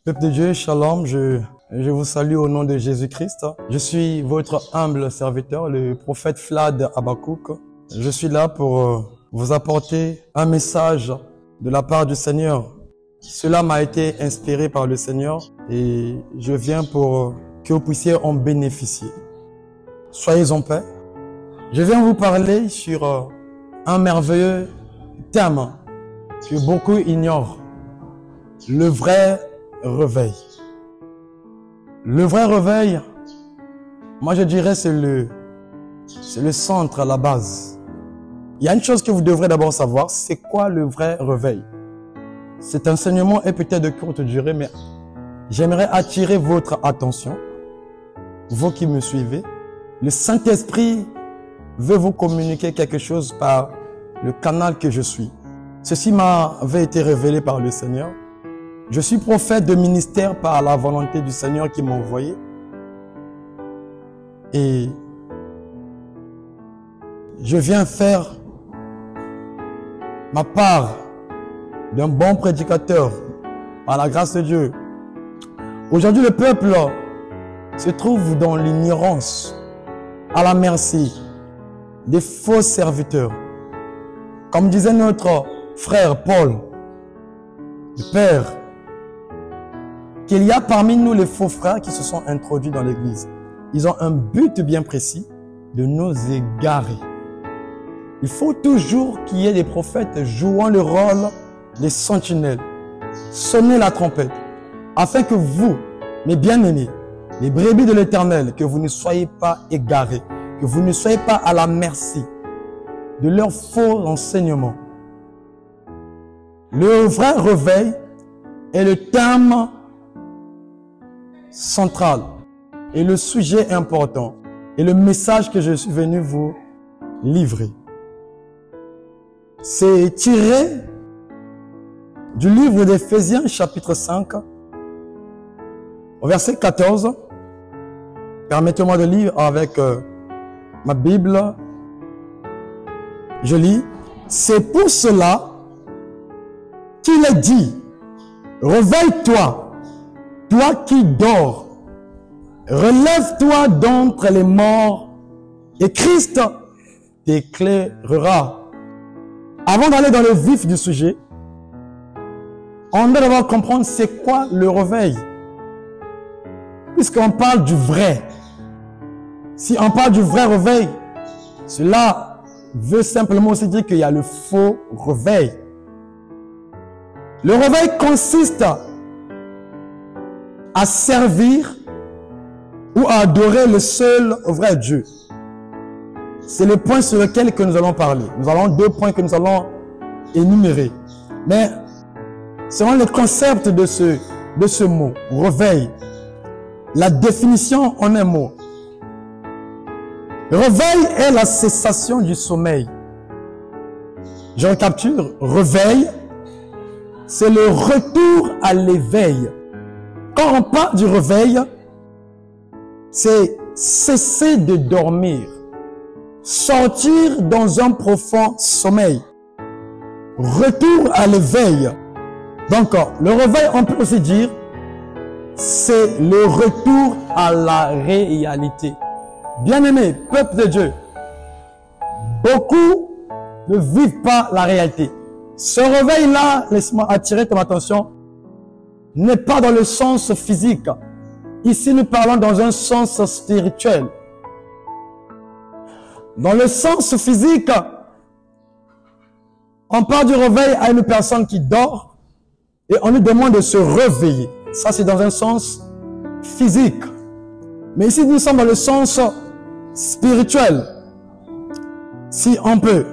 Peuple de Dieu, Shalom, je vous salue au nom de Jésus-Christ. Je suis votre humble serviteur, le prophète Vlad Abakouk. Je suis là pour vous apporter un message de la part du Seigneur. Cela m'a été inspiré par le Seigneur et je viens pour que vous puissiez en bénéficier. Soyez en paix. Je viens vous parler sur un merveilleux thème que beaucoup ignorent. Le vrai réveil. Le vrai réveil, moi je dirais c'est le centre à la base. Il y a une chose que vous devrez d'abord savoir, c'est quoi le vrai réveil? Cet enseignement est peut-être de courte durée, mais j'aimerais attirer votre attention, vous qui me suivez. Le Saint-Esprit veut vous communiquer quelque chose par le canal que je suis. Ceci m'avait été révélé par le Seigneur. Je suis prophète de ministère par la volonté du Seigneur qui m'a envoyé. Et je viens faire ma part d'un bon prédicateur par la grâce de Dieu. Aujourd'hui, le peuple se trouve dans l'ignorance, à la merci des faux serviteurs. Comme disait notre frère Paul, le Père, qu'il y a parmi nous les faux frères qui se sont introduits dans l'église. Ils ont un but bien précis, de nous égarer. Il faut toujours qu'il y ait des prophètes jouant le rôle des sentinelles. Sonnez la trompette, afin que vous, mes bien-aimés, les brebis de l'Éternel, que vous ne soyez pas égarés, que vous ne soyez pas à la merci de leurs faux enseignements. Le vrai réveil est le thème central et le sujet important et le message que je suis venu vous livrer. C'est tiré du livre d'Éphésiens chapitre 5 au verset 14. Permettez-moi de lire avec ma Bible. Je lis. C'est pour cela qu'il est dit, réveille-toi, toi qui dors, relève-toi d'entre les morts et Christ t'éclairera. Avant d'aller dans le vif du sujet, on doit d'abord comprendre c'est quoi le réveil. Puisqu'on parle du vrai. Si on parle du vrai réveil, cela veut simplement aussi dire qu'il y a le faux réveil. Le réveil consiste à servir ou à adorer le seul vrai Dieu. C'est le point sur lequel que nous allons parler. Nous avons deux points que nous allons énumérer. Mais selon le concept de ce mot, réveil, la définition en un mot. Réveil est la cessation du sommeil. Je récapitule. Réveil, c'est le retour à l'éveil. Quand on parle du réveil, c'est cesser de dormir, sortir dans un profond sommeil, retour à l'éveil. Donc, le réveil, on peut aussi dire, c'est le retour à la réalité. Bien-aimés, peuple de Dieu, beaucoup ne vivent pas la réalité. Ce réveil-là, laisse-moi attirer ton attention, n'est pas dans le sens physique. Ici, nous parlons dans un sens spirituel. Dans le sens physique, on parle du réveil à une personne qui dort et on lui demande de se réveiller. Ça, c'est dans un sens physique. Mais ici, nous sommes dans le sens spirituel. Si on peut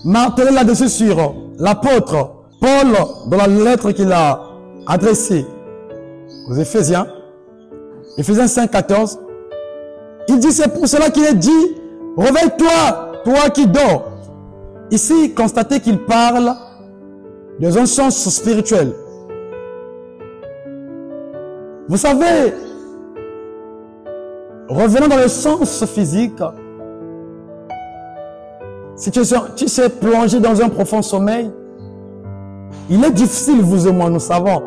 marteler là-dessus sur l'apôtre Paul dans la lettre qu'il a adressée aux Éphésiens, Éphésiens 5, 14, il dit c'est pour cela qu'il est dit, réveille-toi, toi qui dors. Ici, constatez qu'il parle dans un sens spirituel. Vous savez, revenons dans le sens physique. Si tu sais plonger dans un profond sommeil, il est difficile, vous et moi, nous savons,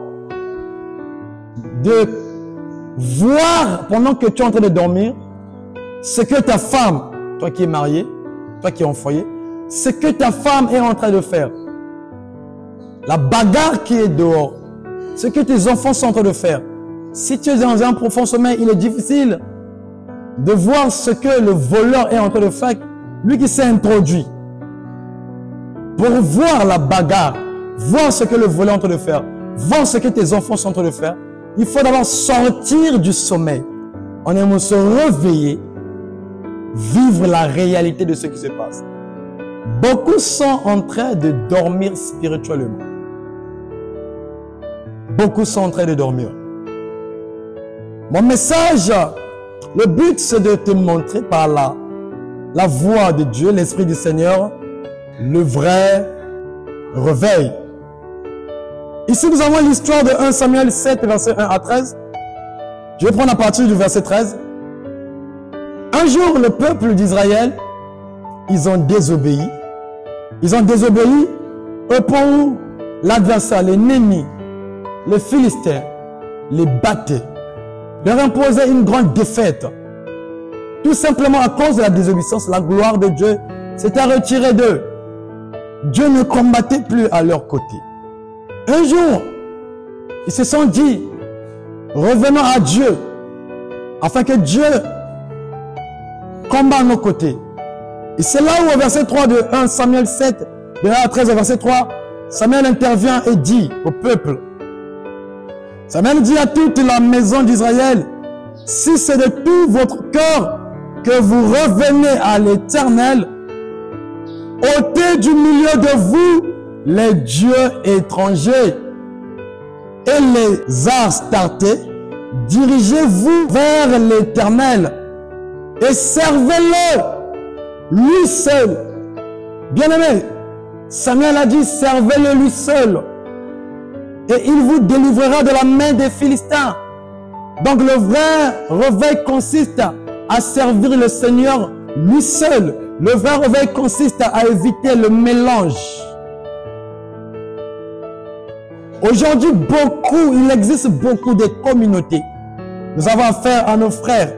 de voir pendant que tu es en train de dormir ce que ta femme, toi qui es marié, toi qui es en foyer, ce que ta femme est en train de faire. La bagarre qui est dehors, ce que tes enfants sont en train de faire. Si tu es dans un profond sommeil, il est difficile de voir ce que le voleur est en train de faire, lui qui s'est introduit. Pour voir la bagarre, voir ce que le voleur est en train de faire, voir ce que tes enfants sont en train de faire, il faut d'abord sortir du sommeil. On aime se réveiller, vivre la réalité de ce qui se passe. Beaucoup sont en train de dormir spirituellement. Beaucoup sont en train de dormir. Mon message, le but c'est de te montrer par la voix de Dieu, l'Esprit du Seigneur, le vrai réveil. Ici nous avons l'histoire de 1 Samuel 7, verset 1 à 13. Je vais prendre à partir du verset 13. Un jour, le peuple d'Israël, ils ont désobéi. Ils ont désobéi au point où l'adversaire, l'ennemi, les Philistins, les battaient, leur imposait une grande défaite. Tout simplement à cause de la désobéissance, la gloire de Dieu s'était retirée d'eux. Dieu ne combattait plus à leur côté. Un jour, ils se sont dit, revenons à Dieu, afin que Dieu combat à nos côtés. Et c'est là où au verset 3 de 1 Samuel 7, de 1 à 13 au verset 3, Samuel intervient et dit au peuple, Samuel dit à toute la maison d'Israël, si c'est de tout votre cœur que vous revenez à l'Éternel, ôtez du milieu de vous les dieux étrangers et les Astartés, dirigez-vous vers l'Éternel et servez-le, lui seul. Bien-aimé, Samuel a dit, servez-le lui seul. Et il vous délivrera de la main des Philistins. Donc le vrai réveil consiste à servir le Seigneur lui seul. Le vrai réveil consiste à éviter le mélange. Aujourd'hui, il existe beaucoup de communautés. Nous avons affaire à nos frères,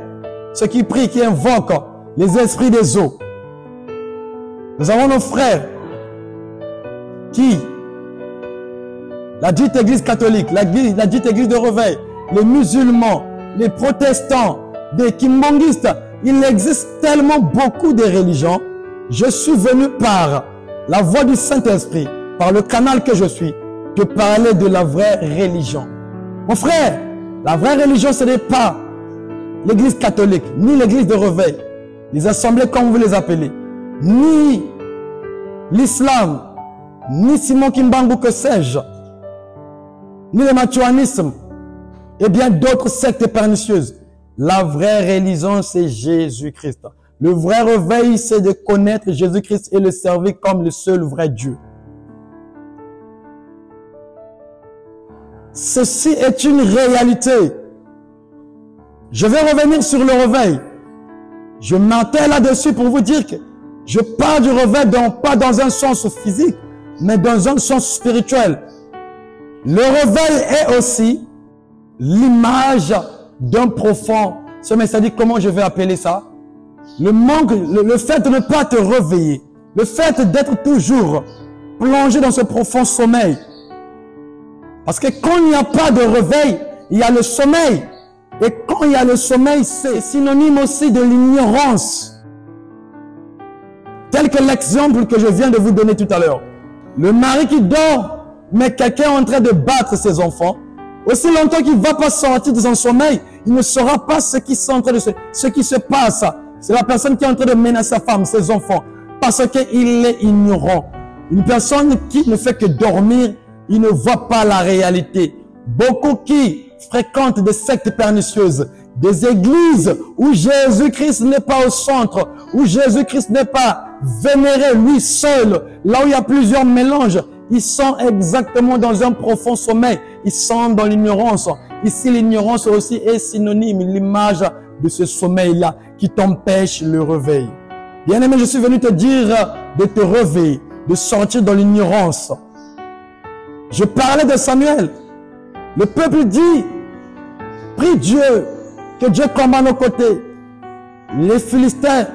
ceux qui prient, qui invoquent les esprits des eaux. Nous avons nos frères qui, la dite église catholique, la dite église de réveil, les musulmans, les protestants, des kimbongistes, il existe tellement beaucoup de religions. Je suis venu par la voix du Saint-Esprit, par le canal que je suis, te parler de la vraie religion. Mon frère, la vraie religion, ce n'est pas l'église catholique, ni l'église de réveil, les assemblées comme vous les appelez, ni l'islam, ni Simon Kimbangu, que sais-je, ni le machuanisme, et bien d'autres sectes pernicieuses. La vraie religion, c'est Jésus-Christ. Le vrai réveil, c'est de connaître Jésus-Christ et le servir comme le seul vrai Dieu. Ceci est une réalité. Je vais revenir sur le réveil. Je m'attelle là-dessus pour vous dire que je parle du réveil, pas dans un sens physique, mais dans un sens spirituel. Le réveil est aussi l'image d'un profond sommeil. C'est-à-dire, comment je vais appeler ça? Le fait de ne pas te réveiller. Le fait d'être toujours plongé dans ce profond sommeil. Parce que quand il n'y a pas de réveil, il y a le sommeil. Et quand il y a le sommeil, c'est synonyme aussi de l'ignorance. Tel que l'exemple que je viens de vous donner tout à l'heure. Le mari qui dort, mais quelqu'un est en train de battre ses enfants. Aussi longtemps qu'il ne va pas sortir de son sommeil, il ne saura pas ce qui se passe. C'est la personne qui est en train de menacer sa femme, ses enfants. Parce qu'il est ignorant. Une personne qui ne fait que dormir, il ne voit pas la réalité. Beaucoup qui fréquentent des sectes pernicieuses, des églises où Jésus-Christ n'est pas au centre, où Jésus-Christ n'est pas vénéré lui seul, là où il y a plusieurs mélanges, ils sont exactement dans un profond sommeil. Ils sont dans l'ignorance. Ici, l'ignorance aussi est synonyme, l'image de ce sommeil-là qui t'empêche le réveil. Bien-aimé, je suis venu te dire de te réveiller, de sortir dans l'ignorance. Je parlais de Samuel. Le peuple dit, prie Dieu, que Dieu combat nos côtés. Les Philistins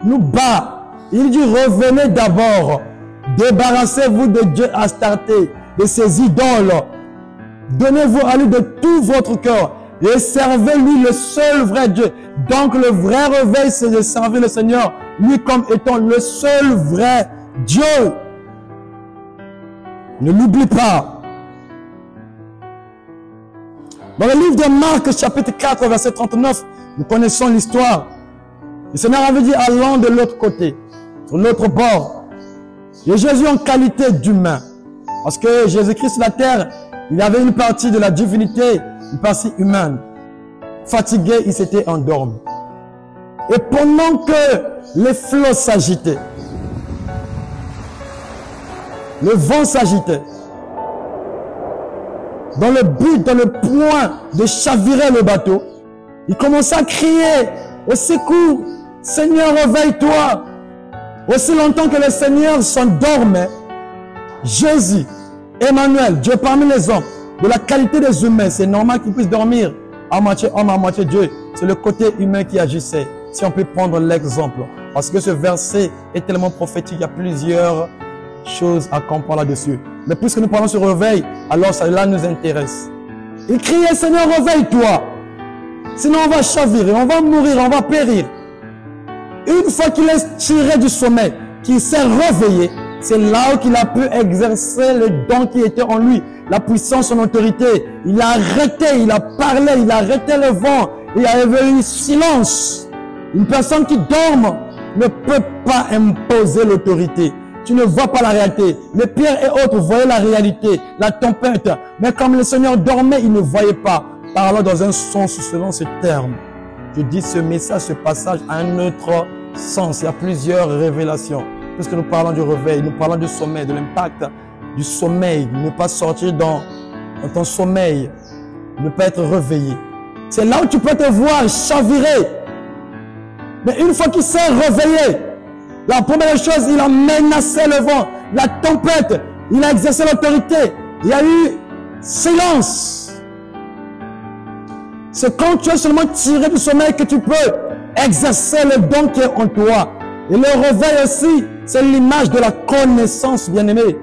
nous battent. Il dit, revenez d'abord, débarrassez-vous de Dieu Astarté, de ses idoles. Donnez-vous à lui de tout votre cœur et servez-lui le seul vrai Dieu. Donc le vrai réveil, c'est de servir le Seigneur, lui comme étant le seul vrai Dieu. Ne l'oublie pas. Dans le livre de Marc, chapitre 4, verset 39, nous connaissons l'histoire. Le Seigneur avait dit, allons de l'autre côté, sur l'autre bord. Et Jésus en qualité d'humain. Parce que Jésus-Christ sur la terre, il avait une partie de la divinité, une partie humaine. Fatigué, il s'était endormi. Et pendant que les flots s'agitaient, le vent s'agitait, dans le but, dans le point de chavirer le bateau, il commençait à crier au secours, Seigneur, réveille-toi. Aussi longtemps que le Seigneur s'endormait, Jésus, Emmanuel, Dieu parmi les hommes, de la qualité des humains, c'est normal qu'ils puissent dormir à moitié homme, à moitié Dieu. C'est le côté humain qui agissait. Si on peut prendre l'exemple, parce que ce verset est tellement prophétique, il y a plusieurs choses à comprendre là-dessus. Mais puisque nous parlons sur réveil, alors cela nous intéresse. Il criait, Seigneur, réveille-toi. Sinon on va chavirer, on va mourir, on va périr. Une fois qu'il est tiré du sommeil, qu'il s'est réveillé, c'est là où il a pu exercer le don qui était en lui, la puissance, son autorité. Il a arrêté, il a parlé, il a arrêté le vent, il a révélé silence. Une personne qui dorme ne peut pas imposer l'autorité. Tu ne vois pas la réalité. Les pierres et autres voyaient la réalité, la tempête. Mais comme le Seigneur dormait, il ne voyait pas. Parlons dans un sens selon ce terme. Je dis ce message, ce passage a un autre sens. Il y a plusieurs révélations. Puisque nous parlons du réveil, nous parlons du sommeil, de l'impact du sommeil. Ne pas sortir dans ton sommeil. Ne pas être réveillé. C'est là où tu peux te voir chavirer. Mais une fois qu'il s'est réveillé, la première chose, il a menacé le vent, la tempête, il a exercé l'autorité. Il y a eu silence. C'est quand tu es seulement tiré du sommeil que tu peux exercer le don qui est en toi. Et le réveil aussi, c'est l'image de la connaissance, bien-aimé.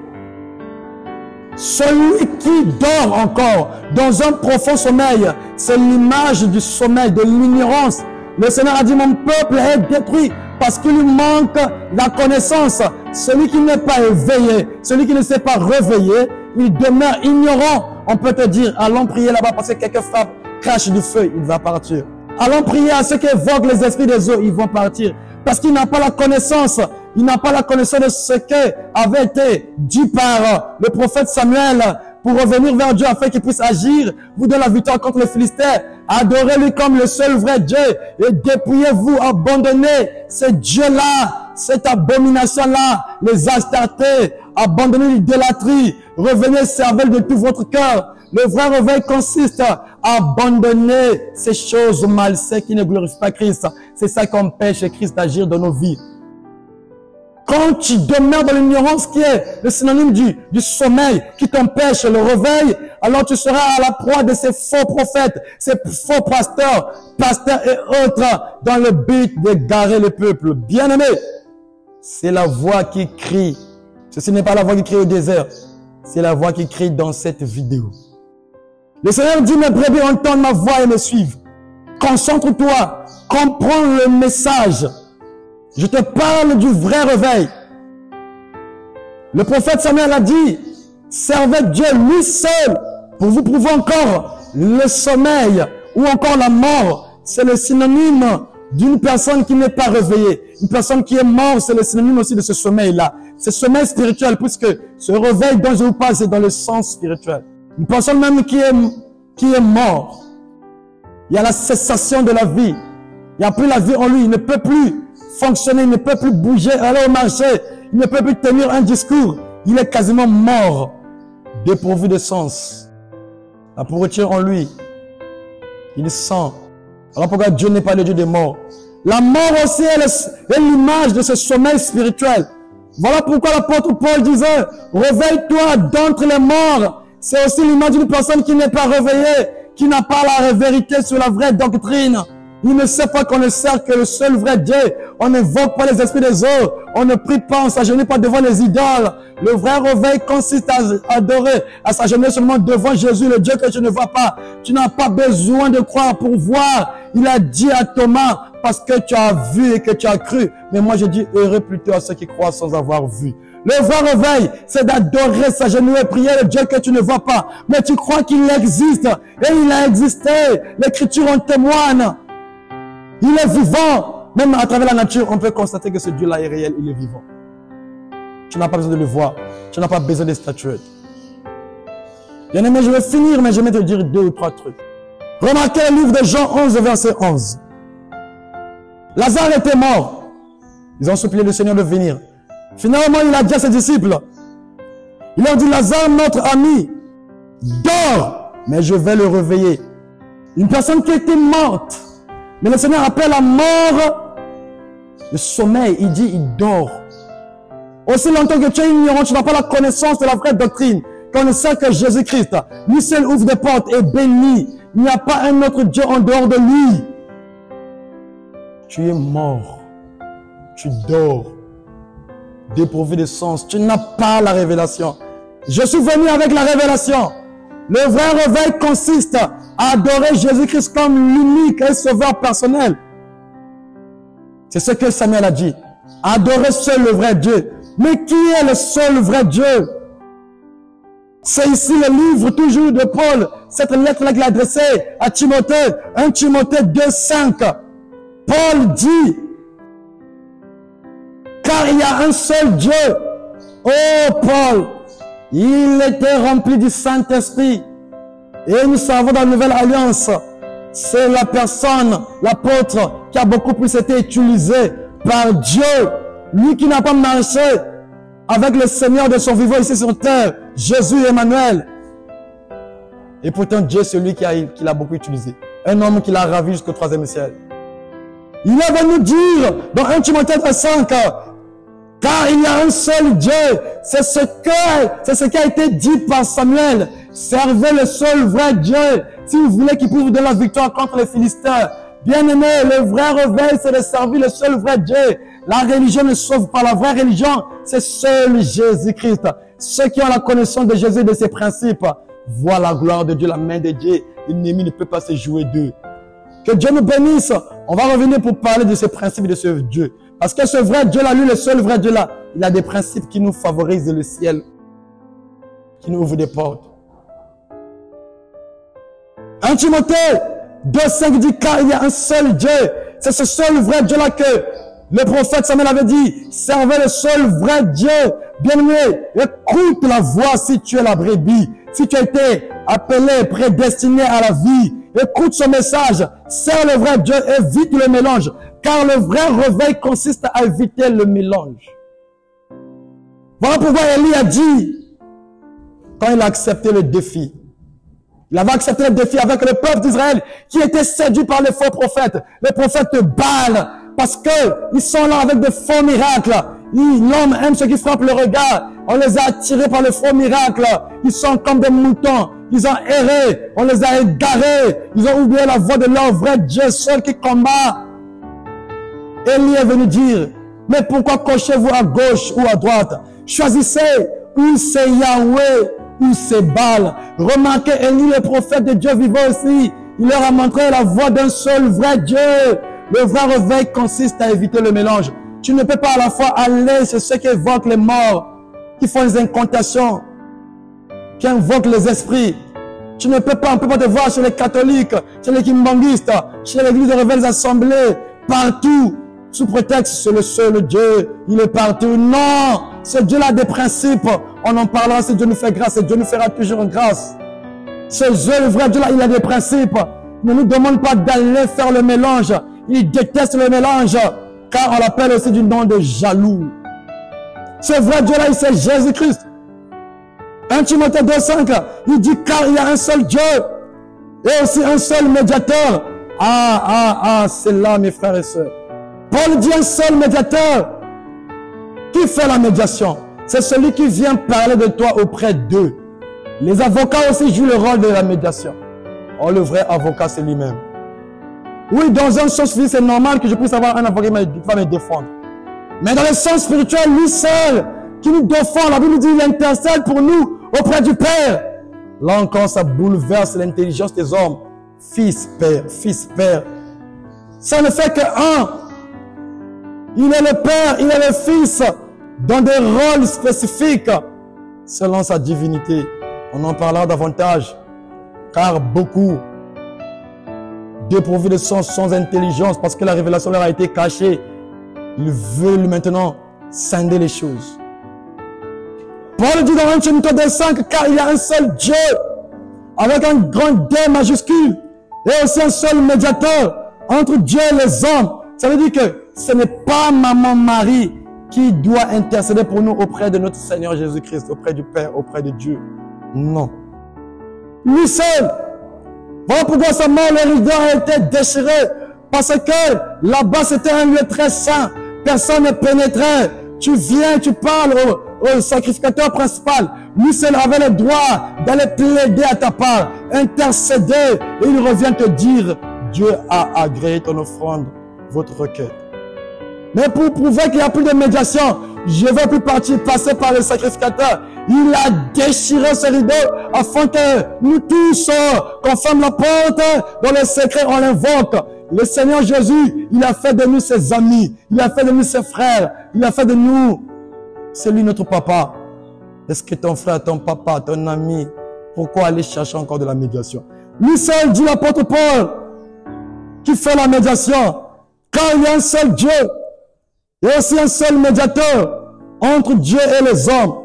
Celui qui dort encore dans un profond sommeil, c'est l'image du sommeil, de l'ignorance. Le Seigneur a dit, mon peuple est détruit parce qu'il lui manque la connaissance. Celui qui n'est pas éveillé, celui qui ne s'est pas réveillé, il demeure ignorant. On peut te dire, allons prier là-bas parce que quelques frappes crachent du feu, il va partir. Allons prier à ceux qui évoquent les esprits des eaux, ils vont partir. Parce qu'il n'a pas la connaissance. Il n'a pas la connaissance de ce qui avait été dit par le prophète Samuel pour revenir vers Dieu afin qu'il puisse agir, vous donner la victoire contre les Philistins. Adorez-lui comme le seul vrai Dieu et dépouillez-vous, abandonnez ce Dieu-là, cette abomination-là, les Astartés, abandonnez l'idolâtrie, revenez servir de tout votre cœur. Le vrai réveil consiste à abandonner ces choses malsaines qui ne glorifient pas Christ. C'est ça qui empêche Christ d'agir dans nos vies. Quand tu demeures dans l'ignorance qui est le synonyme du sommeil, qui t'empêche le réveil, alors tu seras à la proie de ces faux prophètes, ces faux pasteurs et autres, dans le but d'égarer le peuple. Bien-aimé, c'est la voix qui crie. Ceci n'est pas la voix qui crie au désert, c'est la voix qui crie dans cette vidéo. Le Seigneur dit, mes brebis entendent ma voix et me suivent. Concentre-toi, comprends le message. Je te parle du vrai réveil. Le prophète Samuel a dit, servez Dieu lui seul pour vous prouver encore le sommeil ou encore la mort. C'est le synonyme d'une personne qui n'est pas réveillée. Une personne qui est morte, c'est le synonyme aussi de ce sommeil-là. C'est sommeil spirituel, puisque ce réveil dont je vous parle, c'est dans le sens spirituel. Une personne même qui est morte. Il y a la cessation de la vie. Il n'y a plus la vie en lui. Il ne peut plus fonctionner, il ne peut plus bouger, aller au marché. Il ne peut plus tenir un discours. Il est quasiment mort, dépourvu de sens. La pourriture en lui. Il sent. Alors pourquoi Dieu n'est pas le Dieu des morts? La mort aussi est l'image de ce sommeil spirituel. Voilà pourquoi l'apôtre Paul disait, réveille-toi d'entre les morts. C'est aussi l'image d'une personne qui n'est pas réveillée, qui n'a pas la vérité sur la vraie doctrine. Il ne sait pas qu'on ne sert que le seul vrai Dieu. On n'invoque pas les esprits des autres. On ne prie pas, on ne s'agenouille pas devant les idoles. Le vrai réveil consiste à adorer, à s'agenouiller seulement devant Jésus, le Dieu que tu ne vois pas. Tu n'as pas besoin de croire pour voir. Il a dit à Thomas, parce que tu as vu et que tu as cru. Mais moi je dis heureux plutôt à ceux qui croient sans avoir vu. Le vrai réveil, c'est d'adorer, s'agenouiller, prier le Dieu que tu ne vois pas. Mais tu crois qu'il existe. Et il a existé. L'Écriture en témoigne. Il est vivant. Même à travers la nature, on peut constater que ce Dieu-là est réel, il est vivant. Tu n'as pas besoin de le voir. Tu n'as pas besoin des statuettes. Bien aimé, je vais finir, mais je vais te dire 2 ou 3 trucs. Remarquez le livre de Jean 11, verset 11. Lazare était mort. Ils ont supplié le Seigneur de venir. Finalement, il a dit à ses disciples, il leur dit, Lazare, notre ami, dort, mais je vais le réveiller. Une personne qui était morte. Mais le Seigneur appelle la mort le sommeil. Il dit, il dort. Aussi longtemps que tu es ignorant, tu n'as pas la connaissance de la vraie doctrine. Qu'on ne sait que Jésus-Christ, lui seul ouvre des portes et bénit. Il n'y a pas un autre Dieu en dehors de lui. Tu es mort. Tu dors. Dépourvu de sens. Tu n'as pas la révélation. Je suis venu avec la révélation. Le vrai réveil consiste à adorer Jésus-Christ comme l'unique et sauveur personnel. C'est ce que Samuel a dit. Adorer seul le vrai Dieu. Mais qui est le seul vrai Dieu? C'est ici le livre toujours de Paul. Cette lettre-là qu'il a adressée à Timothée. 1 Timothée 2,5. Paul dit, car il y a un seul Dieu. Oh Paul, il était rempli du Saint-Esprit. Et nous savons dans la Nouvelle Alliance, c'est la personne, l'apôtre, qui a beaucoup plus été utilisé par Dieu. Lui qui n'a pas marché avec le Seigneur de son vivant ici sur terre, Jésus Emmanuel. Et pourtant Dieu, c'est lui qui l'a beaucoup utilisé. Un homme qui l'a ravi jusqu'au 3e ciel. Il est venu dire dans 1 Timothée 5, car il y a un seul Dieu. C'est ce qui a été dit par Samuel. Servez le seul vrai Dieu si vous voulez qu'il puisse vous donner la victoire contre les Philistins. Bien aimé, le vrai réveil, c'est de servir le seul vrai Dieu. La religion ne sauve pas. La vraie religion, c'est seul Jésus-Christ. Ceux qui ont la connaissance de Jésus et de ses principes voient la gloire de Dieu, la main de Dieu. L'ennemi ne peut pas se jouer d'eux. Que Dieu nous bénisse. On va revenir pour parler de ces principes et de ce Dieu. Parce que ce vrai Dieu-là, lui, le seul vrai Dieu-là, il a des principes qui nous favorisent le ciel, qui nous ouvrent des portes. 1 Timothée 2,5 dit, car il y a un seul Dieu. C'est ce seul vrai Dieu-là que le prophète Samuel avait dit, servez le seul vrai Dieu. Bien-aimé, écoute la voix si tu es la brebis, si tu as été appelé, prédestiné à la vie. Écoute ce message, sers le vrai Dieu, évite le mélange. Car le vrai réveil consiste à éviter le mélange. Voilà pourquoi Élie a dit, quand il a accepté le défi, il avait accepté le défi avec le peuple d'Israël qui était séduit par les faux prophètes, les prophètes Baal, parce que ils sont là avec de faux miracles. L'homme aime ceux qui frappent le regard. On les a attirés par les faux miracles. Ils sont comme des moutons. Ils ont erré. On les a égarés. Ils ont oublié la voix de leur vrai Dieu seul qui combat. Élie est venu dire, mais pourquoi cochez-vous à gauche ou à droite? Choisissez où c'est Yahweh, où c'est Baal. Remarquez, Élie, le prophète de Dieu vivant aussi, il leur a montré la voix d'un seul vrai Dieu. Le vrai réveil consiste à éviter le mélange. Tu ne peux pas à la fois aller chez ceux qui évoquent les morts, qui font les incantations, qui invoquent les esprits. Tu ne peux pas, on ne peut pas te voir chez les catholiques, chez les kimbanguistes, chez l'église de réveils assemblées, partout. Sous prétexte, c'est le seul Dieu, il est partout. Non, ce Dieu-là a des principes. On en parlera si Dieu nous fait grâce et Dieu nous fera toujours grâce. Ce Dieu, le vrai Dieu-là, il a des principes. Il ne nous demande pas d'aller faire le mélange. Il déteste le mélange, car on l'appelle aussi du nom de jaloux. Ce vrai Dieu-là, il c'est Jésus-Christ. 1 Timothée 2,5, il dit car il y a un seul Dieu et aussi un seul médiateur. C'est là, mes frères et sœurs. Paul dit un seul médiateur. Qui fait la médiation? C'est celui qui vient parler de toi auprès d'eux. Les avocats aussi jouent le rôle de la médiation. Oh, le vrai avocat, c'est lui-même. Oui, dans un sens physique, c'est normal que je puisse avoir un avocat qui va me défendre. Mais dans le sens spirituel, lui seul, qui nous défend, la Bible nous dit, il intercède pour nous auprès du Père. Là encore, ça bouleverse l'intelligence des hommes. Fils, Père. Ça ne fait que un. Il est le Père, il est le Fils, dans des rôles spécifiques, selon sa divinité. On en parlera davantage, car beaucoup dépourvus de sens, sans intelligence, parce que la révélation leur a été cachée, ils veulent maintenant scinder les choses. Paul dit dans 1 Timothée 2:5, car il y a un seul Dieu, avec un grand D majuscule, et aussi un seul médiateur entre Dieu et les hommes. Ça veut dire que ce n'est pas maman Marie qui doit intercéder pour nous auprès de notre Seigneur Jésus-Christ, auprès du Père, auprès de Dieu. Non. Lui seul. Voilà pourquoi sa mort, le rideau a été déchiré. Parce que là-bas, c'était un lieu très saint. Personne ne pénétrait. Tu viens, tu parles au sacrificateur principal. Lui seul avait le droit d'aller plaider à ta part, intercéder. Et il revient te dire, Dieu a agréé ton offrande, votre requête. Mais pour prouver qu'il n'y a plus de médiation, je ne vais plus passer par le sacrificateur. Il a déchiré ce rideau afin que nous tous, qu'on ferme la porte, dans le secret, on l'invoque. Le Seigneur Jésus, il a fait de nous ses amis, il a fait de nous ses frères, il a fait de nous, c'est lui notre papa. Est-ce que ton frère, ton papa, ton ami, pourquoi aller chercher encore de la médiation? Lui seul, dit l'apôtre Paul, qui fait la médiation. Quand il y a un seul Dieu, il y a aussi un seul médiateur entre Dieu et les hommes.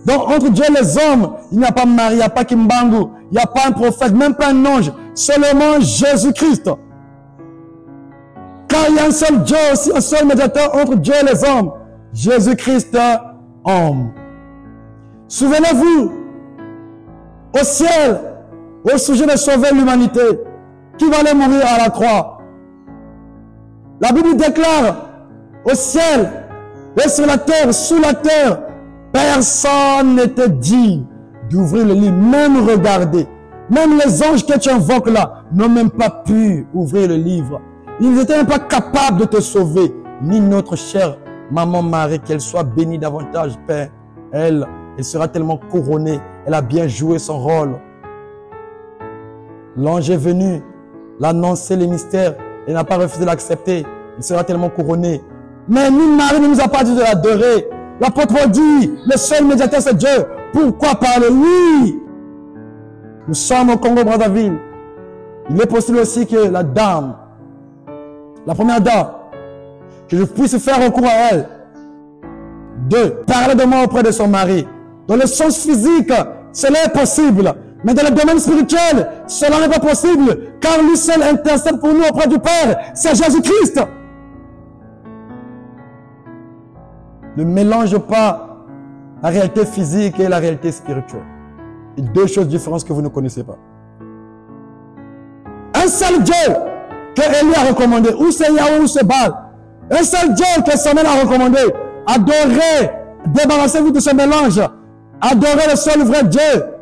Donc, entre Dieu et les hommes, il n'y a pas Marie, il n'y a pas Kimbangu, il n'y a pas un prophète, même pas un ange, seulement Jésus-Christ. Quand il y a un seul Dieu, aussi un seul médiateur entre Dieu et les hommes, Jésus-Christ, homme. Souvenez-vous, au ciel, au sujet de sauver l'humanité, qui va aller mourir à la croix. La Bible déclare, au ciel, et sur la terre, sous la terre, personne n'était digne d'ouvrir le livre, même regarder. Même les anges que tu invoques là n'ont même pas pu ouvrir le livre. Ils n'étaient même pas capables de te sauver. Ni notre chère maman Marie, qu'elle soit bénie davantage, Père. Elle sera tellement couronnée. Elle a bien joué son rôle. L'ange est venu, l'annoncer les mystères. Elle n'a pas refusé de l'accepter. Il sera tellement couronné. Mais ni Marie ne nous a pas dit de l'adorer. L'apôtre Paul dit, le seul médiateur c'est Dieu. Pourquoi parler? Oui. Nous sommes au Congo-Brazzaville. Il est possible aussi que la dame, la première dame, que je puisse faire recours à elle, de parler de moi auprès de son mari. Dans le sens physique, cela est possible. Mais dans le domaine spirituel, cela n'est pas possible. Car lui seul intercède pour nous auprès du Père. C'est Jésus-Christ. Ne mélange pas la réalité physique et la réalité spirituelle. C'est deux choses différentes que vous ne connaissez pas. Un seul Dieu que Élie a recommandé, ou c'est Yahweh ou c'est Baal. Un seul Dieu que Samuel a recommandé. Adorez, débarrassez-vous de ce mélange. Adorez le seul vrai Dieu.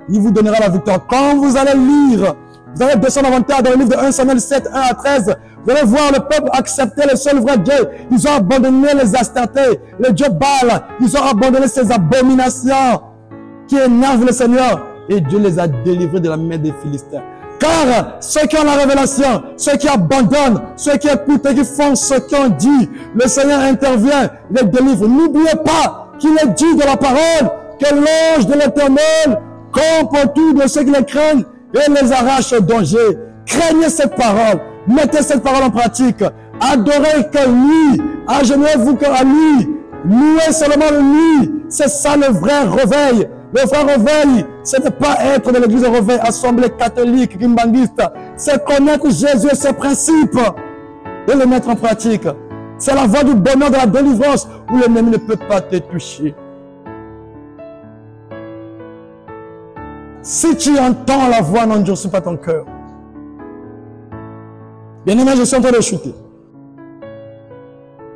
Il vous donnera la victoire. Quand vous allez lire, vous allez descendre davantage dans le livre de 1 Samuel 7, 1 à 13, vous allez voir le peuple accepter le seul vrai Dieu. Ils ont abandonné les astértés, le Dieu Baal. Ils ont abandonné ces abominations qui énervent le Seigneur. Et Dieu les a délivrés de la main des Philistins. Car ceux qui ont la révélation, ceux qui abandonnent, ceux qui écoutent et qui font ce qu'on dit, le Seigneur intervient, les délivre. N'oubliez pas qu'il est dit de la parole que l'ange de l'Éternel campe autour de ceux qui les craignent et les arrache au danger. Craignez cette parole, mettez cette parole en pratique, adorez que lui, agenouillez-vous à lui, louez seulement lui, c'est ça le vrai réveil. Le vrai réveil, ce n'est pas être dans l'église de réveil, assemblée catholique, kimbanguiste, c'est connaître Jésus et ses principes et le mettre en pratique. C'est la voie du bonheur, de la délivrance, où l'ennemi ne peut pas te toucher. Si tu entends la voix, n'endurcis pas ton cœur. Bien aimé, je suis en train de chuter.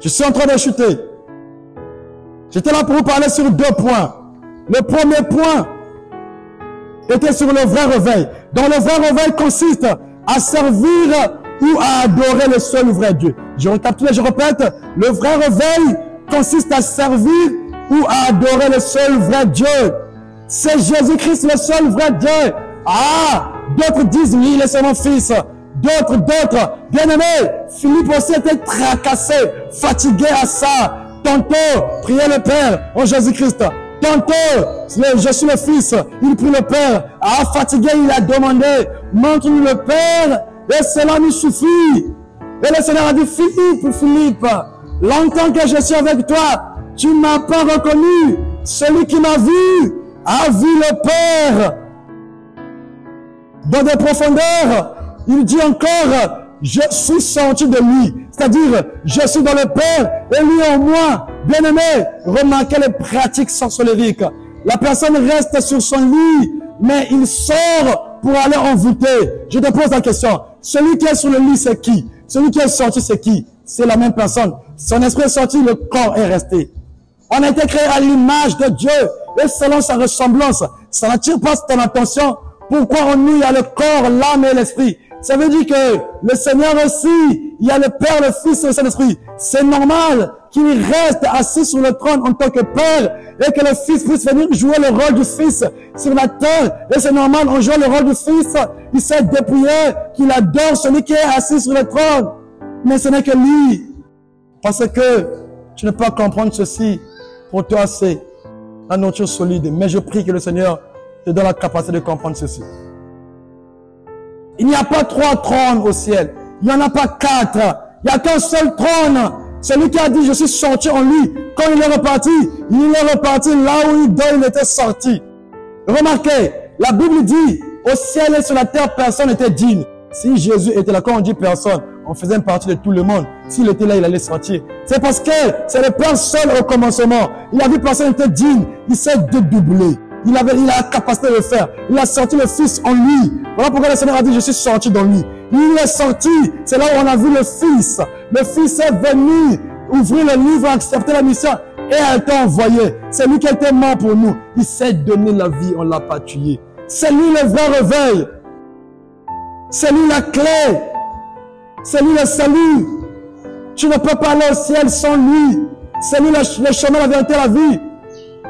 Je suis en train de chuter. J'étais là pour vous parler sur deux points. Le premier point était sur le vrai réveil. Donc le vrai réveil consiste à servir ou à adorer le seul vrai Dieu. Je récapitule et je répète, le vrai réveil consiste à servir ou à adorer le seul vrai Dieu. C'est Jésus-Christ le seul vrai Dieu. Ah, d'autres disent oui, il est seulement fils. D'autres. Bien-aimés, Philippe aussi était tracassé, fatigué à ça. Tantôt, priait le Père en Jésus-Christ. Tantôt, je suis le Fils. Il prie le Père. Ah, fatigué, il a demandé, montre-nous le Père, et cela nous suffit. Et le Seigneur a dit, Philippe, longtemps que je suis avec toi, tu ne m'as pas reconnu. Celui qui m'a vu a vu le Père. Dans des profondeurs, il dit encore, je suis sorti de lui. C'est-à-dire, je suis dans le Père et lui en moi. Bien-aimé, remarquez les pratiques sorcelériques. La personne reste sur son lit, mais il sort pour aller envoûter. Je te pose la question. Celui qui est sur le lit, c'est qui? Celui qui est sorti, c'est qui? C'est la même personne. Son esprit est sorti, le corps est resté. On a été créé à l'image de Dieu et selon sa ressemblance. Ça n'attire pas ton attention. Pourquoi en nous, il y a le corps, l'âme et l'esprit? Ça veut dire que le Seigneur aussi, il y a le Père, le Fils et le Saint-Esprit. C'est normal qu'il reste assis sur le trône en tant que Père et que le Fils puisse venir jouer le rôle du Fils sur la terre. Et c'est normal, en jouant le rôle du Fils, il s'est dépouillé, qu'il adore celui qui est assis sur le trône. Mais ce n'est que lui. Parce que tu ne peux pas comprendre ceci. Pour toi, c'est la nourriture solide. Mais je prie que le Seigneur te donne la capacité de comprendre ceci. Il n'y a pas 3 trônes au ciel. Il n'y en a pas 4. Il n'y a qu'un seul trône. Celui qui a dit, je suis sorti en lui. Quand il est reparti là où il était sorti. Remarquez, la Bible dit, au ciel et sur la terre, personne n'était digne. Si Jésus était là, quand on dit personne, on faisait partie de tout le monde. S'il était là, il allait sortir. C'est parce que c'est le Père seul au commencement. Il a vu personne n'était digne. Il s'est dédoublé. Il a la capacité de le faire. Il a sorti le Fils en lui. Voilà pourquoi le Seigneur a dit, je suis sorti dans lui. Il est sorti. C'est là où on a vu le Fils. Le Fils est venu ouvrir le livre, accepter la mission et a été envoyé. C'est lui qui était mort pour nous. Il s'est donné la vie, on ne l'a pas tué. C'est lui le vrai réveil. C'est lui la clé. C'est lui le salut. Tu ne peux pas aller au ciel sans lui. C'est lui le chemin, la vérité, la vie.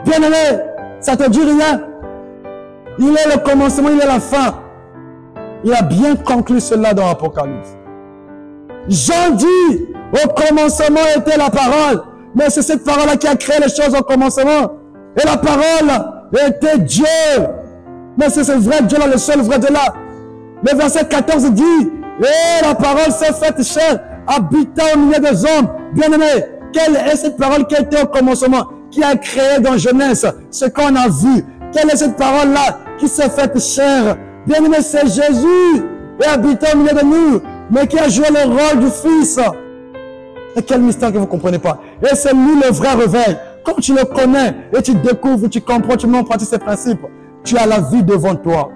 Bien-aimé, ça te dit rien? Il est le commencement, il est la fin. Il a bien conclu cela dans l'Apocalypse. Jean dit, au commencement était la parole. Mais c'est cette parole-là qui a créé les choses au commencement. Et la parole était Dieu. Mais c'est ce vrai Dieu-là, le seul vrai Dieu-là. Le verset 14 dit, et la parole s'est faite chair, habitant au milieu des hommes. Bien-aimé, quelle est cette parole qui était au commencement, qui a créé dans Genèse ce qu'on a vu? Quelle est cette parole-là qui s'est faite chair? Bien-aimé, c'est Jésus, et habitant au milieu de nous, mais qui a joué le rôle du Fils. Et quel mystère que vous ne comprenez pas. Et c'est lui le vrai réveil. Quand tu le connais, et tu découvres, tu comprends, tu mets en pratique ces principes, tu as la vie devant toi.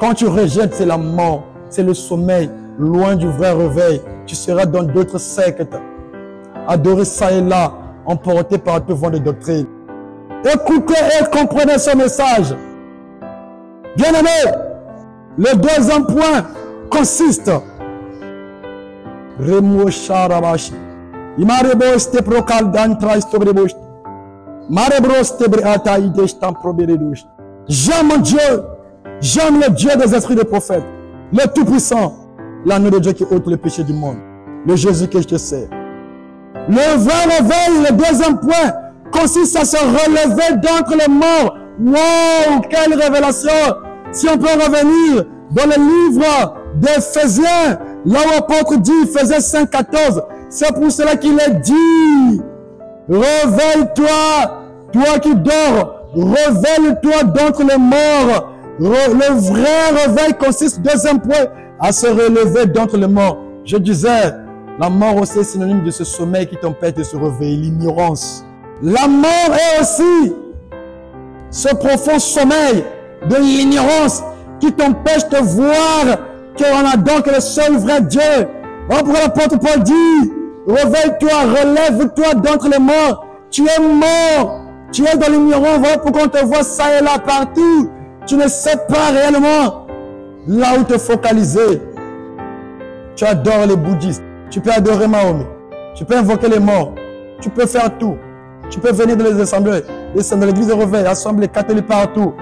Quand tu rejettes, c'est la mort, c'est le sommeil, loin du vrai réveil. Tu seras dans d'autres sectes, adoré ça et là, emporté par tout vent de doctrine. Écoutez et comprenez ce message. Bien-aimé, le deuxième point consiste. J'aime Dieu, j'aime le Dieu des esprits des prophètes, le Tout-Puissant, l'agneau de Dieu qui ôte le péché du monde, le Jésus que je te sers. Le vrai réveil, le deuxième point, consiste à se relever d'entre les morts. Wow, quelle révélation! Si on peut revenir dans le livre d'Éphésiens, là où l'apôtre dit, Éphésiens 5,14, c'est pour cela qu'il est dit, réveille-toi, toi qui dors, réveille-toi d'entre les morts. Le vrai réveil consiste, deuxième point, à se relever d'entre les morts. Je disais, la mort aussi est synonyme de ce sommeil qui t'empêche de se réveiller, l'ignorance. La mort est aussi ce profond sommeil de l'ignorance qui t'empêche de voir qu'on a donc le seul vrai Dieu. Voilà pourquoi l'apôtre Paul dit, réveille-toi, relève-toi d'entre les morts. Tu es mort, tu es dans l'ignorance. Voilà pourquoi on te voit ça et là partout. Tu ne sais pas réellement là où te focaliser. Tu adores les bouddhistes. Tu peux adorer Mahomet. Tu peux invoquer les morts. Tu peux faire tout. Tu peux venir dans les assemblées, dans l'église de réveil, assembler catholiques partout.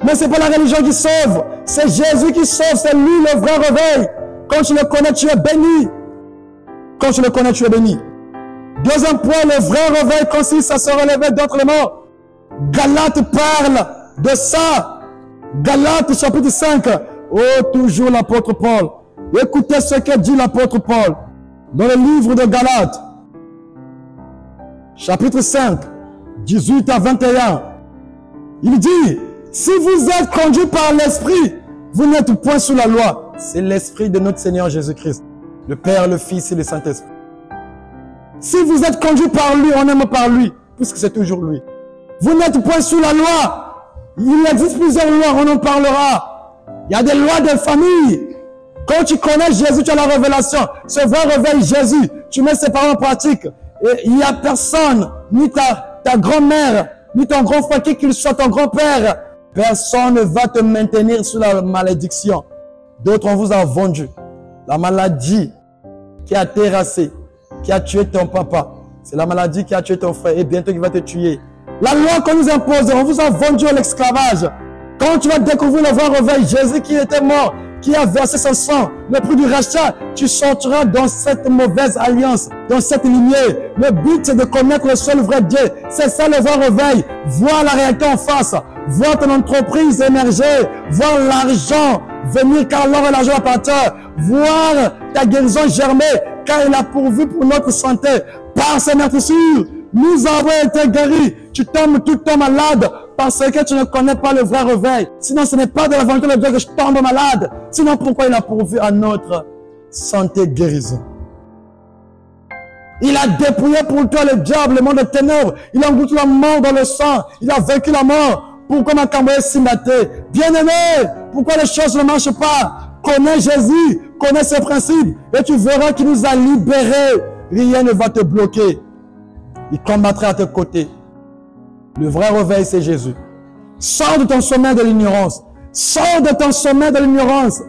Mais ce n'est pas la religion qui sauve. C'est Jésus qui sauve. C'est lui le vrai réveil. Quand tu le connais, tu es béni. Quand tu le connais, tu es béni. Deuxième point, le vrai réveil consiste à se relever d'entre les morts. Galates parle de ça. Galates chapitre 5. Oh, toujours l'apôtre Paul. Écoutez ce que dit l'apôtre Paul dans le livre de Galates. Chapitre 5, 18 à 21. Il dit, si vous êtes conduits par l'Esprit, vous n'êtes point sous la loi. C'est l'Esprit de notre Seigneur Jésus-Christ. Le Père, le Fils et le Saint-Esprit. Si vous êtes conduits par lui, on aime par lui, puisque c'est toujours lui. Vous n'êtes point sous la loi. Il existe plusieurs lois, on en parlera. Il y a des lois de famille. Quand tu connais Jésus, tu as la révélation. Ce vrai réveil, Jésus, tu mets ses paroles en pratique. Et il n'y a personne, ni ta grand-mère, ni ton grand frère, qui qu'il soit ton grand-père. Personne ne va te maintenir sous la malédiction. D'autres, on vous a vendu. La maladie qui a terrassé, qui a tué ton papa. C'est la maladie qui a tué ton frère et bientôt qui va te tuer. La loi qu'on nous impose, on vous a vendu à l'esclavage. Quand tu vas découvrir le vrai réveil, Jésus qui était mort, qui a versé son sang, le prix du rachat, tu sortiras dans cette mauvaise alliance, dans cette lignée. Le but, c'est de connaître le seul vrai Dieu. C'est ça le vrai réveil. Voir la réalité en face. Voir ton entreprise émerger. Voir l'argent venir car l'or et l'argent appartiennent. Voir ta guérison germer car il a pourvu pour notre santé. Par ses meurtrissures, nous avons été guéris. Tu tombes tout le temps malade parce que tu ne connais pas le vrai réveil. Sinon, ce n'est pas de la volonté de Dieu que je tombe malade. Sinon, pourquoi il a pourvu à notre santé guérison? Il a dépouillé pour toi le diable, le monde de ténèbres. Il a englouti la mort dans le sang. Il a vaincu la mort. Pourquoi ma cambrée s'y maté? Bien-aimé, pourquoi les choses ne marchent pas? Connais Jésus, connais ses principes et tu verras qu'il nous a libérés. Rien ne va te bloquer. Il combattra à tes côtés. Le vrai réveil, c'est Jésus. Sors de ton sommeil de l'ignorance. Sors de ton sommeil de l'ignorance.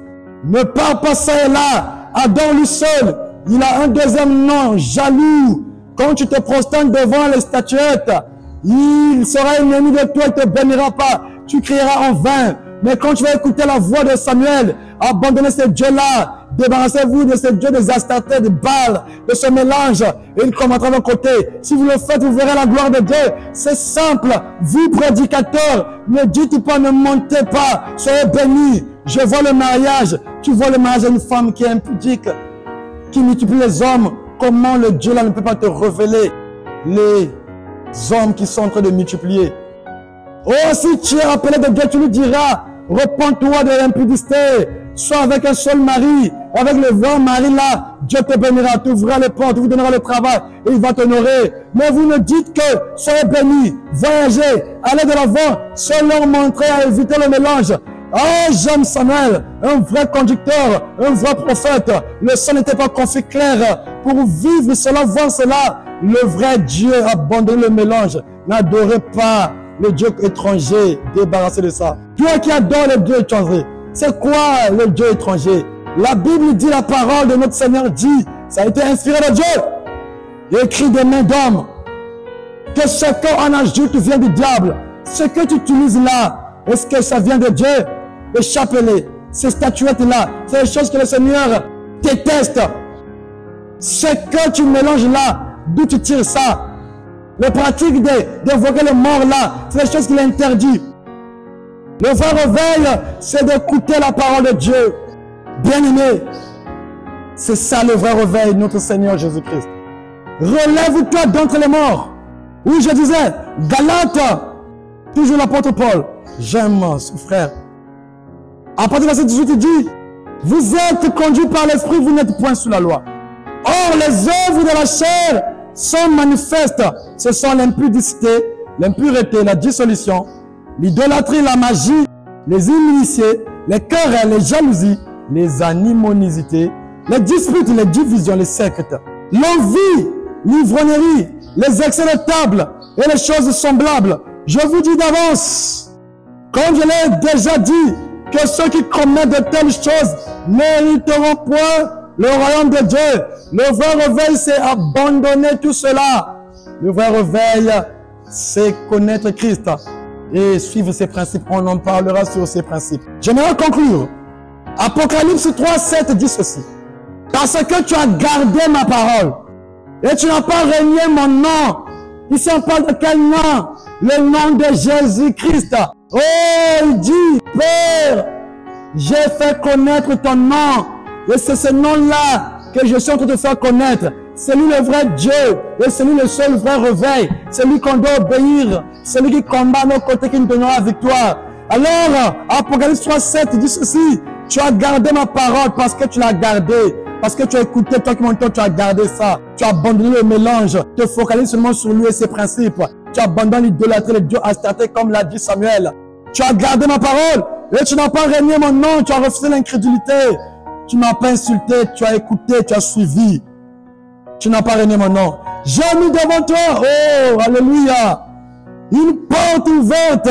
Ne pars pas ça et là. Adam lui seul, il a un deuxième nom, jaloux. Quand tu te prosternes devant les statuettes, il sera ennemi de toi, il ne te bénira pas. Tu crieras en vain. Mais quand tu vas écouter la voix de Samuel, abandonnez ces dieux-là. Débarrassez-vous de ces dieux des Astartés, de Baal, de ce mélange. Et il combattra de votre côté. Si vous le faites, vous verrez la gloire de Dieu. C'est simple. Vous, prédicateurs, ne dites pas, ne montez pas. Soyez bénis. Je vois le mariage. Tu vois le mariage d'une femme qui est impudique, qui multiplie les hommes. Comment le Dieu là ne peut pas te révéler les hommes qui sont en train de multiplier? Oh, si tu es appelé de Dieu, tu lui diras, repens-toi de l'impudicité. Sois avec un seul mari, avec le vrai mari là, Dieu te bénira, tu ouvriras les portes, vous donnera le travail et il va t'honorer. Mais vous ne dites que soyez bénis, voyagez, allez de l'avant, selon montrer à éviter le mélange. Oh, j'aime Samuel, un vrai conducteur, un vrai prophète. Le sang n'était pas confié clair. Pour vivre cela, voir cela, le vrai Dieu abandonne le mélange. N'adorez pas le Dieu étranger, débarrassez de ça. Toi qui adore le Dieu étranger, c'est quoi le Dieu étranger? La Bible dit, la parole de notre Seigneur dit, ça a été inspiré de Dieu, écrit des mains d'hommes, que ce qu'on ajoute vient du diable. Ce que tu utilises là, est-ce que ça vient de Dieu? Les chapelets, ces statuettes-là, c'est les choses que le Seigneur déteste. Ce que tu mélanges là, d'où tu tires ça? Les pratiques d'évoquer les morts là, c'est les choses qu'il interdit. Le vrai réveil, c'est d'écouter la parole de Dieu. Bien-aimé, c'est ça le vrai réveil, notre Seigneur Jésus-Christ. Relève-toi d'entre les morts. Oui, je disais, Galates, toujours l'apôtre Paul. J'aime ce frère. À partir de verset 18, il dit, vous êtes conduits par l'Esprit, vous n'êtes point sous la loi. Or, les œuvres de la chair sont manifestes. Ce sont l'impudicité, l'impureté, la dissolution, l'idolâtrie, la magie, les inimitiés, les querelles, les jalousies, les animosités, les disputes, les divisions, les sectes, l'envie, l'ivrognerie, les excès de table et les choses semblables. Je vous dis d'avance, comme je l'ai déjà dit, que ceux qui commettent de telles choses n'hériteront point le royaume de Dieu. Le vrai réveil, c'est abandonner tout cela. Le vrai réveil, c'est connaître Christ et suivre ses principes. On en parlera sur ses principes. J'aimerais conclure. Apocalypse 3, 7 dit ceci. Parce que tu as gardé ma parole et tu n'as pas renié mon nom. Ici, on parle de quel nom? Le nom de Jésus-Christ. Oh, il dit, Père, j'ai fait connaître ton nom. Et c'est ce nom-là que je suis en train de faire connaître. C'est lui le vrai Dieu. Et c'est lui le seul vrai réveil. C'est lui qu'on doit obéir. C'est lui qui combat à nos côtés, qui nous donnera la victoire. Alors, Apocalypse 3, 7 dit ceci. Tu as gardé ma parole parce que tu l'as gardée. Parce que tu as écouté, toi qui m'entends, tu as gardé ça. Tu as abandonné le mélange. Tu te focalises seulement sur lui et ses principes. Tu abandonnes l'idolâtrie, les dieux astartés, comme l'a dit Samuel. Tu as gardé ma parole et tu n'as pas renié mon nom. Tu as refusé l'incrédulité. Tu n'as pas insulté, tu as écouté, tu as suivi. Tu n'as pas renié mon nom. J'ai mis devant toi, oh, alléluia, une porte ouverte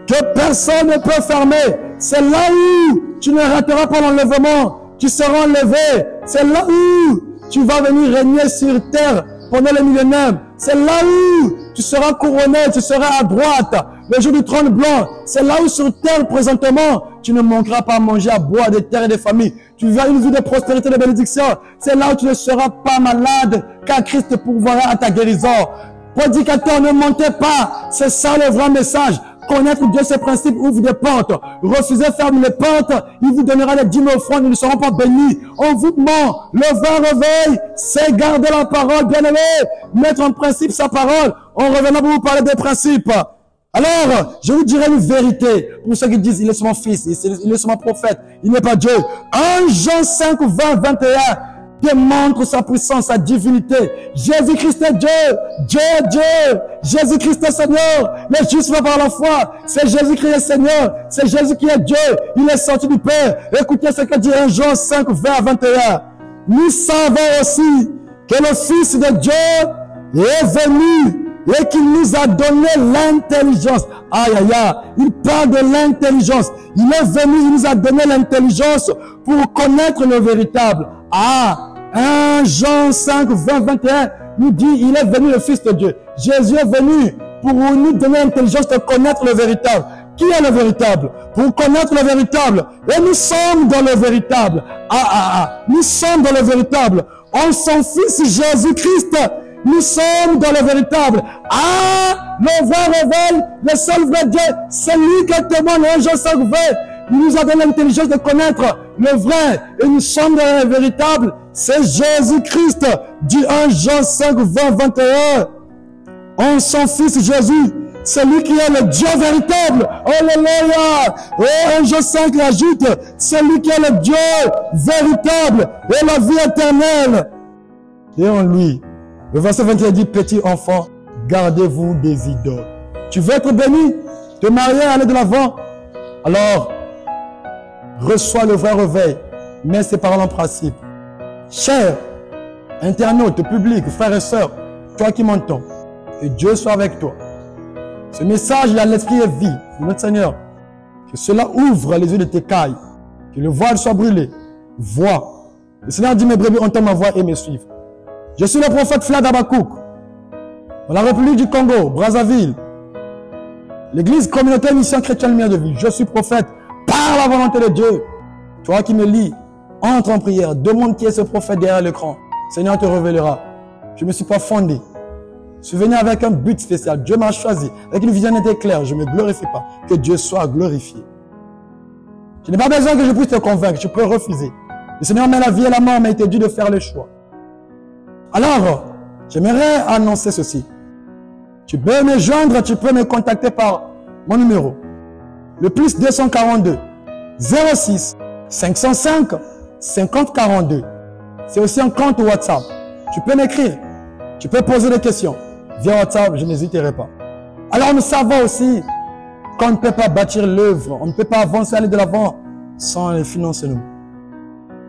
que personne ne peut fermer. C'est là où tu ne rateras pas l'enlèvement. Tu seras enlevé. C'est là où tu vas venir régner sur terre pendant les millénaires. C'est là où tu seras couronné, tu seras à droite, le jour du trône blanc. C'est là où sur terre, présentement, tu ne manqueras pas à manger, à boire, des terres et des familles. Tu vivras une vie de prospérité, de bénédiction. C'est là où tu ne seras pas malade, car Christ te pourvoira à ta guérison. Prédicateur, ne mentez pas. C'est ça le vrai message. Connaître Dieu, ses principes, ouvre des portes. Refusez de fermer les portes. Il vous donnera les dîmes offrandes, ils ne seront pas bénis. On vous ment. Le vrai réveil, c'est garder la parole, bien aimé. Mettre en principe sa parole. On reviendra pour vous parler des principes. Alors, je vous dirai une vérité. Pour ceux qui disent, il est seulement fils, il est seulement prophète, il n'est pas Dieu. 1 Jean 5, 20, 21. Démontre sa puissance, sa divinité. Jésus-Christ est Dieu. Dieu est Dieu. Jésus-Christ est Seigneur. Les justes vont par la foi. C'est Jésus qui est Seigneur. C'est Jésus qui est Dieu. Il est sorti du Père. Écoutez ce que dit 1 Jean 5, 20 à 21. Nous savons aussi que le Fils de Dieu est venu et qu'il nous a donné l'intelligence. Aïe, aïe, aïe. Il parle de l'intelligence. Il est venu, il nous a donné l'intelligence pour connaître le véritable. 1 Jean 5, 20, 21 nous dit, il est venu le Fils de Dieu. Jésus est venu pour nous donner l'intelligence de connaître le véritable. Qui est le véritable? Pour connaître le véritable. Et nous sommes dans le véritable. Nous sommes dans le véritable. En son Fils Jésus-Christ, nous sommes dans le véritable. Le vrai réveil, le seul vrai Dieu, c'est lui qui témoigne en Jean 5, 20. Il nous a donné l'intelligence de connaître le vrai. Et nous sommes dans le véritable. C'est Jésus-Christ. Du 1 Jean 5, 20, 21. En son Fils Jésus. C'est lui qui est le Dieu véritable. Alléluia. Et 1 Jean 5 ajoute. C'est lui qui est le Dieu véritable. Et la vie éternelle. Et en lui. Le verset 21 dit, petit enfant, gardez-vous des idoles. Tu veux être béni, te marier, aller de l'avant. Alors, reçois le vrai réveil, mets ses paroles en principe. Chers internautes, public, frères et sœurs, toi qui m'entends, que Dieu soit avec toi. Ce message, il a l'esprit et vie de notre Seigneur. Que cela ouvre les yeux de tes cailles. Que le voile soit brûlé. Vois. Le Seigneur dit, mes brebis entendent ma voix et me suivent. Je suis le prophète Flad Habakouk, dans la République du Congo, Brazzaville. L'église communautaire mission chrétienne lumière de vie. Je suis prophète par la volonté de Dieu. Toi qui me lis, entre en prière. Demande qui est ce prophète derrière l'écran. Seigneur te révélera. Je ne me suis pas fondé. Je suis venu avec un but spécial. Dieu m'a choisi. Avec une vision nette et claire. Je ne me glorifie pas. Que Dieu soit glorifié. Je n'ai pas besoin que je puisse te convaincre. Je peux refuser. Le Seigneur met la vie et la mort, mais il t'est dû de faire le choix. Alors, j'aimerais annoncer ceci. Tu peux me joindre, tu peux me contacter par mon numéro. Le plus 242 06 505 50 42. C'est aussi un compte WhatsApp. Tu peux m'écrire. Tu peux poser des questions. Via WhatsApp, je n'hésiterai pas. Alors, nous savons aussi qu'on ne peut pas bâtir l'œuvre. On ne peut pas avancer, aller de l'avant sans les financer nous.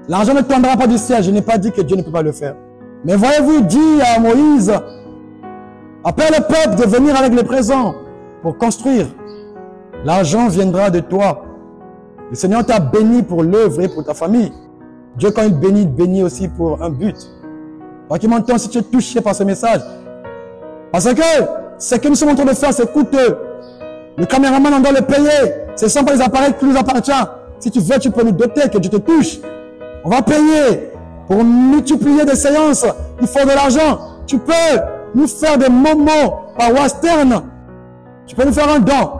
L'argent ne tombera pas du ciel. Je n'ai pas dit que Dieu ne peut pas le faire. Mais voyez-vous, dit à Moïse, appelle le peuple de venir avec les présents pour construire. L'argent viendra de toi. Le Seigneur t'a béni pour l'œuvre et pour ta famille. Dieu, quand il bénit aussi pour un but. Donc, il m'entend si tu es touché par ce message. Parce que ce que nous sommes en train de faire, c'est coûteux. Le caméraman, on doit le payer. Ce ne sont pas les appareils qui nous appartiennent. Si tu veux, tu peux nous doter, que Dieu te touche. On va payer. Pour multiplier des séances, il faut de l'argent. Tu peux nous faire des moments par Western. Tu peux nous faire un don.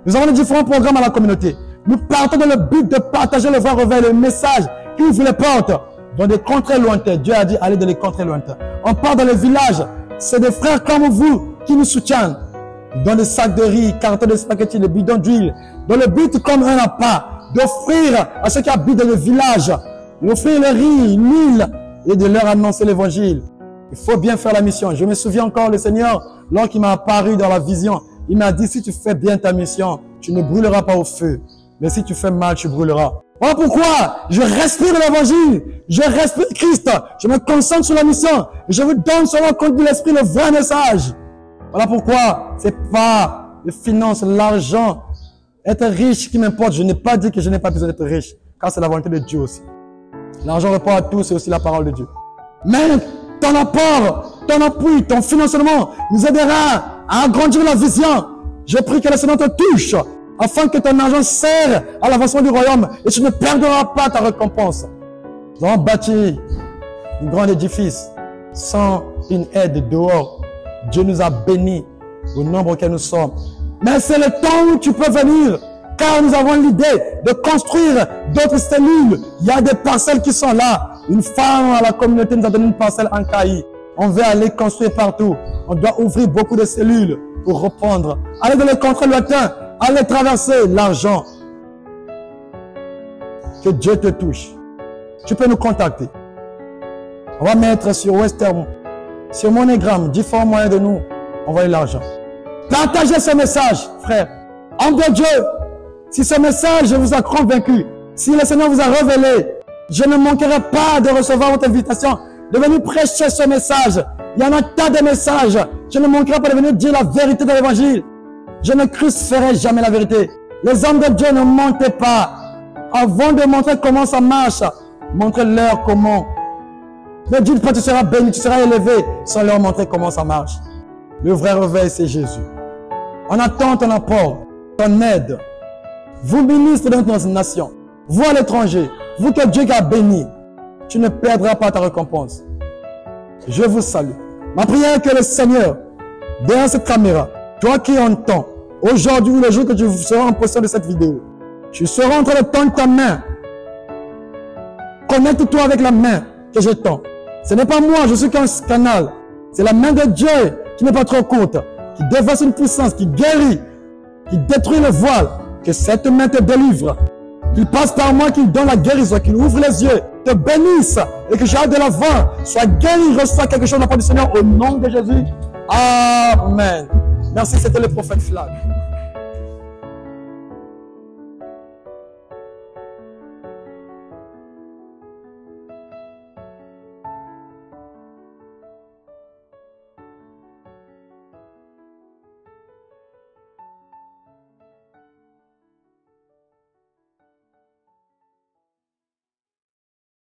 Nous avons des différents programmes à la communauté. Nous partons dans le but de partager le vrai réveil, le message qui ouvre les portes dans des contrées lointaines. Dieu a dit, allez dans les contrées lointaines. On part dans les villages. C'est des frères comme vous qui nous soutiennent. Dans des sacs de riz, cartons de spaghettis, des bidons d'huile. Dans le but, comme un appât, d'offrir à ceux qui habitent dans le village, d'offrir le riz, l'huile et de leur annoncer l'évangile. Il faut bien faire la mission. Je me souviens encore, le Seigneur, lorsqu'il m'a apparu dans la vision, il m'a dit, si tu fais bien ta mission, tu ne brûleras pas au feu. Mais si tu fais mal, tu brûleras. Voilà pourquoi je respire l'évangile. Je respire Christ. Je me concentre sur la mission. Je vous donne sur le compte de l'esprit le vrai message. Voilà pourquoi c'est pas les finances, l'argent, être riche qui m'importe. Je n'ai pas dit que je n'ai pas besoin d'être riche. Car c'est la volonté de Dieu aussi. L'argent répond à tout, c'est aussi la parole de Dieu. Mais ton apport, ton appui, ton financement nous aidera à agrandir la vision. Je prie que le Seigneur te touche afin que ton argent sert à l'avancement du royaume et tu ne perdras pas ta récompense. Nous avons bâti un grand édifice sans une aide dehors. Dieu nous a bénis au nombre auquel nous sommes. Mais c'est le temps où tu peux venir, car nous avons l'idée de construire d'autres cellules. Il y a des parcelles qui sont là. Une femme à la communauté nous a donné une parcelle en Caï. On veut aller construire partout. On doit ouvrir beaucoup de cellules pour reprendre. Aller dans les contrées lointains, aller traverser l'argent. Que Dieu te touche. Tu peux nous contacter. On va mettre sur Western, sur MoneyGram, différents moyens de nous envoyer l'argent. Partagez ce message, frère. Homme de Dieu, si ce message vous a convaincu, si le Seigneur vous a révélé, je ne manquerai pas de recevoir votre invitation, de venir prêcher ce message. Il y en a tant de messages. Je ne manquerai pas de venir dire la vérité de l'évangile. Je ne crucifierai jamais la vérité. Les hommes de Dieu ne mentez pas. Avant de montrer comment ça marche, montrez-leur comment. Ne dites pas tu seras béni, tu seras élevé, sans leur montrer comment ça marche. Le vrai réveil, c'est Jésus. On attend ton apport, ton aide. Vous, ministres de notre nation, vous à l'étranger, vous que Dieu a béni, tu ne perdras pas ta récompense. Je vous salue. Ma prière est que le Seigneur, derrière cette caméra, toi qui entends, aujourd'hui, le jour que tu seras en possession de cette vidéo, tu seras en train de tendre ta main. Connecte-toi avec la main que je tends. Ce n'est pas moi, je suis qu'un canal. C'est la main de Dieu qui n'est pas trop courte, qui déverse une puissance, qui guérit, qui détruit le voile. Que cette main te délivre, qu'il passe par moi, qu'il donne la guérison, qu'il ouvre les yeux, te bénisse et que j'aille de l'avant, sois guéri, reçois quelque chose de la part du Seigneur au nom de Jésus. Amen. Merci, c'était le prophète Flag.